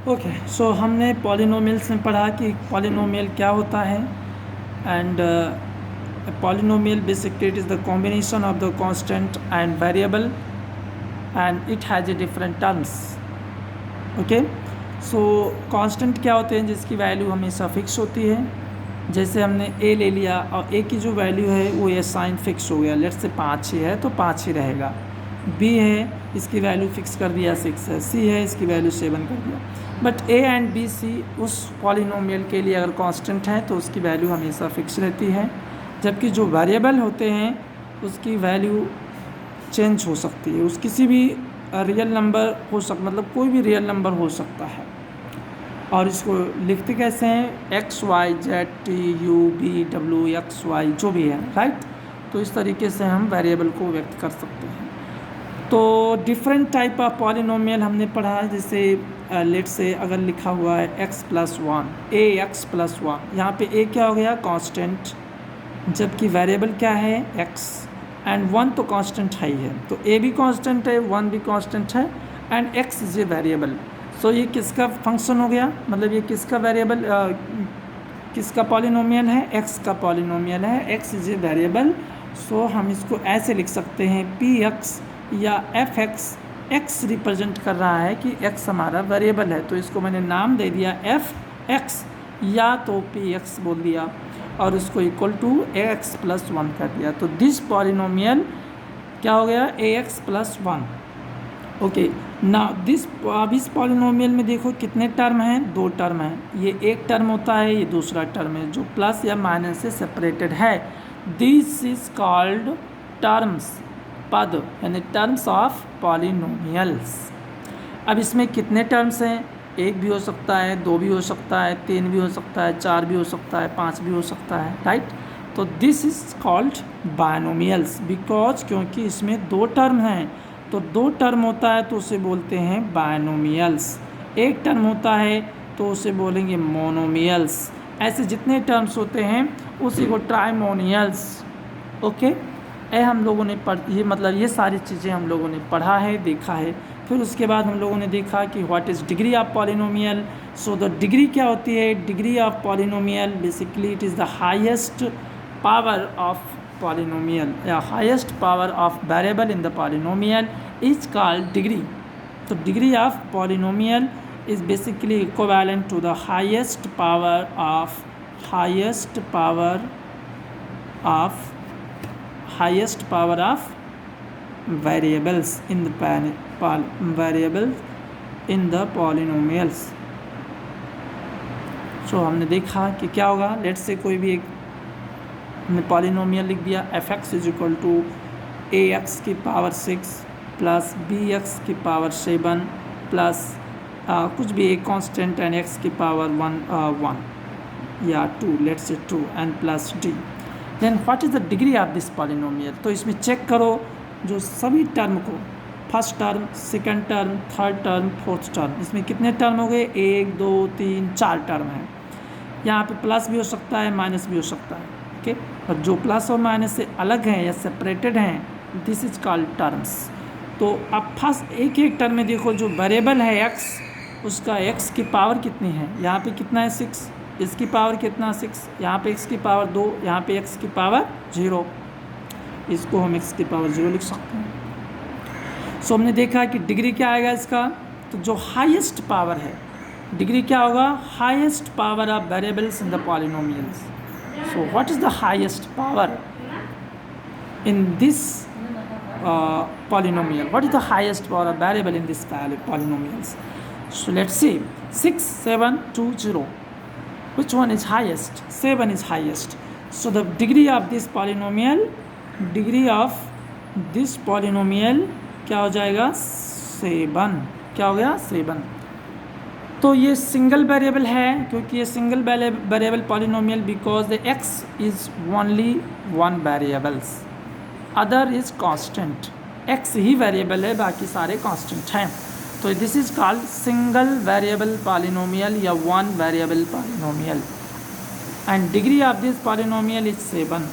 Okay, सो हमने polynomials में पढ़ा कि पॉलिनोमियल क्या होता है। And polynomial basically it is the combination of the constant and variable and it has a different terms. Okay, so constant क्या होते हैं? जिसकी वैल्यू हमेशा फिक्स होती है। जैसे हमने ए ले लिया और ए की जो वैल्यू है वो ये साइन फिक्स हो गया, लेट्स से 5 ही है तो 5 ही रहेगा। बी है, इसकी वैल्यू फिक्स कर दिया 6 है। सी है, इसकी वैल्यू 7 कर दिया। But A and B C उस पॉलिनोमियल के लिए अगर कांस्टेंट है तो उसकी वैल्यू हमेशा फिक्स रहती है, जबकि जो वेरिएबल होते हैं उसकी वैल्यू चेंज हो सकती है। उस किसी भी रियल नंबर हो मतलब कोई भी रियल नंबर हो सकता है। और इसको लिखते कैसे हैं? X Y Z T U B W X Y जो भी है, राइट। तो इस तरीके से हम वेरिएबल को व्यक्त कर सकते हैं। तो डिफरेंट टाइप ऑफ पॉलिनोमियल हमने पढ़ा है। जैसे लेट से अगर लिखा हुआ है x+1 ए एक्स प्लस वन, यहाँ पे a क्या हो गया? कांस्टेंट, जबकि वेरिएबल क्या है? x, एंड 1 तो कांस्टेंट है ही है। तो a भी कांस्टेंट है, 1 भी कांस्टेंट है, and x is a variable. So ये किसका फंक्शन हो गया? मतलब ये किसका वेरिएबल, किसका पॉलिनोमियल है? x का पॉलिनोमियल है। x is a variable. So हम इसको ऐसे लिख सकते हैं px या fx। x रिप्रेजेंट कर रहा है कि x हमारा वेरिएबल है, तो इसको मैंने नाम दे दिया fx, या तो px बोल दिया और उसको इक्वल टू ax+1 कर दिया। तो दिस पॉलिनोमियल क्या हो गया? ax+1। ओके, ना दिस, अब इस पॉलिनोमियल में देखो कितने टर्म हैं? 2 टर्म हैं। ये एक टर्म होता है, ये दूसरा टर्म है जो प्लस या माइनस से सेपरेटेड है। दिस इज कॉल्ड टर्म्स, पद, यानी टर्म्स ऑफ पॉलिनोमियल्स। अब इसमें कितने टर्म्स हैं? 1 भी हो सकता है, 2 भी हो सकता है, 3 भी हो सकता है, 4 भी हो सकता है, 5 भी हो सकता है, राइट। तो दिस इज कॉल्ड बायनोमियल्स बिकॉज, क्योंकि इसमें 2 टर्म हैं। तो 2 टर्म होता है तो उसे बोलते हैं बायनोमियल्स। 1 टर्म होता है तो उसे बोलेंगे मोनोमियल्स। ऐसे जितने टर्म्स होते हैं उसी को ट्राइमोनियल्स। ओके, हम लोगों ने ये मतलब ये सारी चीज़ें हम लोगों ने पढ़ा है, देखा है। फिर उसके बाद हम लोगों ने देखा कि what is degree of polynomial. So the degree क्या होती है? Degree of polynomial basically it is the highest power of polynomial या highest power of variable in the polynomial is called degree. तो degree of polynomial is basically equivalent to the highest power of variables in the polynomials। So हमने देखा कि क्या होगा। Let's say कोई भी एक हमने पॉलिनोमियल लिख दिया, fx is equal to ax की पावर 6 प्लस bx की पावर 7 प्लस कुछ भी एक कांस्टेंट एंड x की पावर 1 या 2, let's say 2 and plus d। Then what is the degree of this polynomial? तो इसमें चेक करो जो सभी टर्म को, first term, second term, third term, fourth term, इसमें कितने टर्म हो गए? 1 2 3 4 टर्म हैं। यहाँ पे प्लस भी हो सकता है, माइनस भी हो सकता है। ओके, और जो प्लस और माइनस से अलग हैं या सेपरेटेड हैं, दिस इज कॉल्ड टर्म्स। तो अब फर्स्ट एक टर्म में देखो, जो वेरिएबल है x, उसका x की पावर कितनी है? यहाँ पे कितना है? 6। इसकी पावर कितना? 6। यहाँ पे x की पावर 2, यहाँ पे x की पावर 0। इसको हम x की पावर 0 लिख सकते हैं। सो हमने देखा कि डिग्री क्या आएगा इसका? तो जो हाईएस्ट पावर है, डिग्री क्या होगा? Highest power of variables in the polynomials. So what is the highest power in this polynomial? What is the highest power of variable in this polynomials? So let's see, 6 7 2 0, which one is highest? 7 is highest. So the degree of this polynomial क्या हो जाएगा? 7। क्या हो गया? 7। तो ये single variable है, क्योंकि ये single variable polynomial because the x is only 1 variables, other is constant. x he variable है, बाकी सारे कांस्टेंट हैं। तो this is called single variable polynomial या 1 variable polynomial. And degree of this polynomial is 7।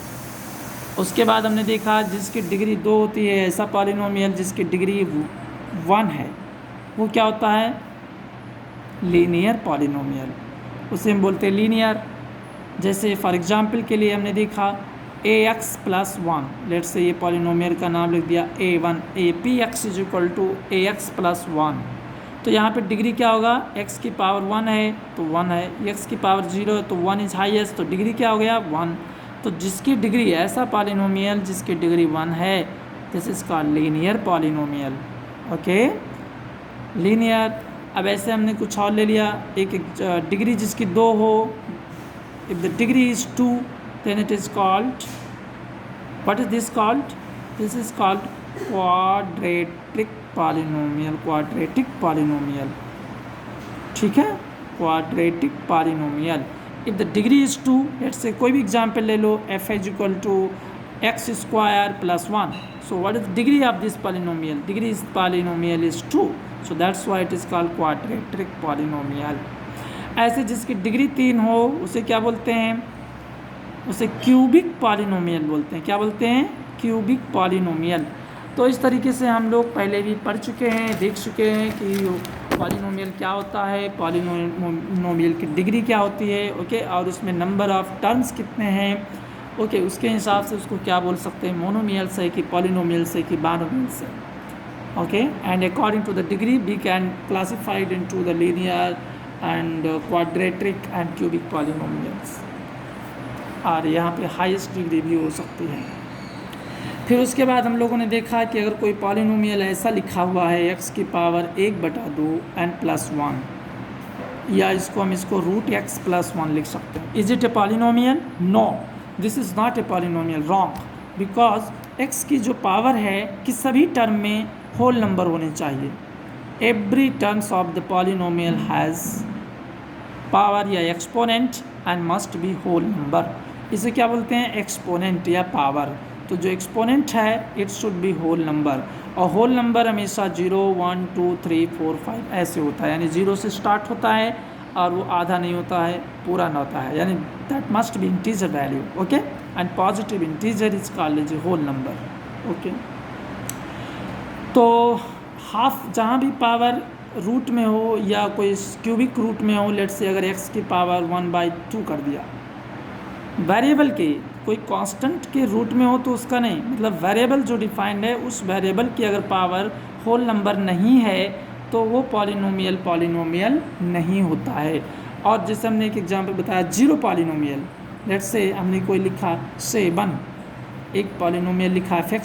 उसके बाद हमने देखा जिसकी डिग्री 2 होती है, ऐसा पॉलिनोमियल जिसकी डिग्री 1 है, वो क्या होता है? लीनियर पॉलिनोमियल, उसे हम बोलते हैं लीनियर। जैसे फॉर एग्जांपल के लिए हमने देखा ax + 1, लेट से ये पॉलिनोमियल का नाम लिख दिया a1, px = ax + 1। तो यहाँ पे डिग्री क्या होगा, x की पावर 1 है तो 1 है, x की पावर 0 है तो 1 इज हाईएस्ट, तो डिग्री क्या हो गया 1। तो जिसकी डिग्री, ऐसा पॉलिनोमियल जिसकी डिग्री 1 है, this is called linear polynomial. Okay, linear. अब ऐसे हमने कुछ और ले लिया, एक डिग्री जिसकी 2 हो, if the degree is 2 then it is called, what is this called, this is called quadratic polynomial, quadratic polynomial, ठीक है, quadratic polynomial। if the degree is 2, let's say कोई भी एग्जाम्पल ले लो, f = x² + 1, so what is the degree of this polynomial, degree is polynomial is 2, so that's why it is called quadratic polynomial। ऐसे जिसकी degree 3 हो उसे क्या बोलते हैं, उसे क्यूबिक पॉलिनोमियल बोलते हैं। क्या बोलते हैं, क्यूबिक पॉलिनोमियल। तो इस तरीके से हम लोग पहले भी पढ़ चुके हैं, देख चुके हैं कि पॉलिनोमियल क्या होता है, पॉलिनोमियल की डिग्री क्या होती है, ओके, और उसमें नंबर ऑफ टर्म्स कितने हैं, ओके, उसके हिसाब से उसको क्या बोल सकते हैं, मोनोमियल से कि पॉलिनोमियल से कि बाइनोमियल से, okay. And according to the degree we can classified into the linear and quadratic and cubic polynomials, और यहाँ पे हाईएस्ट डिग्री भी हो सकती है। फिर उसके बाद हम लोगों ने देखा कि अगर कोई पॉलिनोमियल ऐसा लिखा हुआ है x की पावर 1/2 n + 1, या हम इसको √x + 1 लिख सकते हैं। Is it a polynomial? No, this is not a polynomial, wrong, because x की जो पावर है कि सभी टर्म में होल नंबर होने चाहिए। Every terms of the polynomial has power या exponent and must be whole number. इसे क्या बोलते हैं, एक्सपोनेंट या पावर। तो जो एक्सपोनेंट है it should be whole number, और होल नंबर हमेशा 0, 1, 2, 3, 4, 5 ऐसे होता है, यानी 0 से स्टार्ट होता है और वो आधा नहीं होता है, पूरा ना होता है, यानी that must be integer value, okay. And positive integer is called as a whole number, okay. तो हाफ जहाँ भी पावर रूट में हो या कोई क्यूबिक रूट में हो, लेट से अगर x की पावर 1/2 कर दिया, वेरिएबल के कोई कांस्टेंट के रूट में हो तो उसका नहीं, मतलब वेरिएबल जो डिफाइंड है उस वेरिएबल की अगर पावर होल नंबर नहीं है तो वो पॉलिनोमियल नहीं होता है। और जैसे हमने एक एग्जांपल बताया, जीरो पॉलिनोमियल, लेट से हमने कोई लिखा 7, एक पॉलिनोमियल लिखा है f =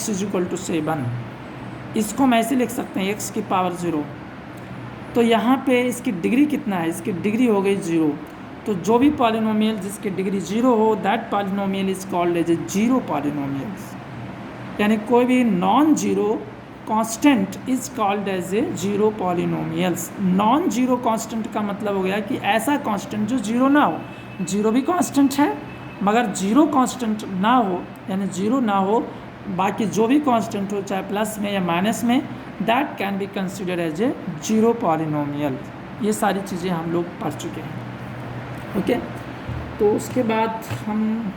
7, इसको हम ऐसे लिख सकते हैं x की पावर 0, तो यहाँ पे इसकी डिग्री कितना है, इसकी डिग्री हो गई 0। तो जो भी पॉलिनोमियल जिसकी डिग्री 0 हो, that polynomial is called as a zero polynomials, यानी कोई भी non zero constant is called as a zero polynomials. Non zero constant का मतलब हो गया कि ऐसा कांस्टेंट जो जीरो ना हो, जीरो भी कांस्टेंट है मगर जीरो कांस्टेंट ना हो, यानी जीरो ना हो, बाकी जो भी कांस्टेंट हो चाहे प्लस में या माइनस में, that can be consider as a zero polynomial. ये सारी चीज़ें हम लोग पढ़ चुके हैं, ओके। तो उसके बाद हम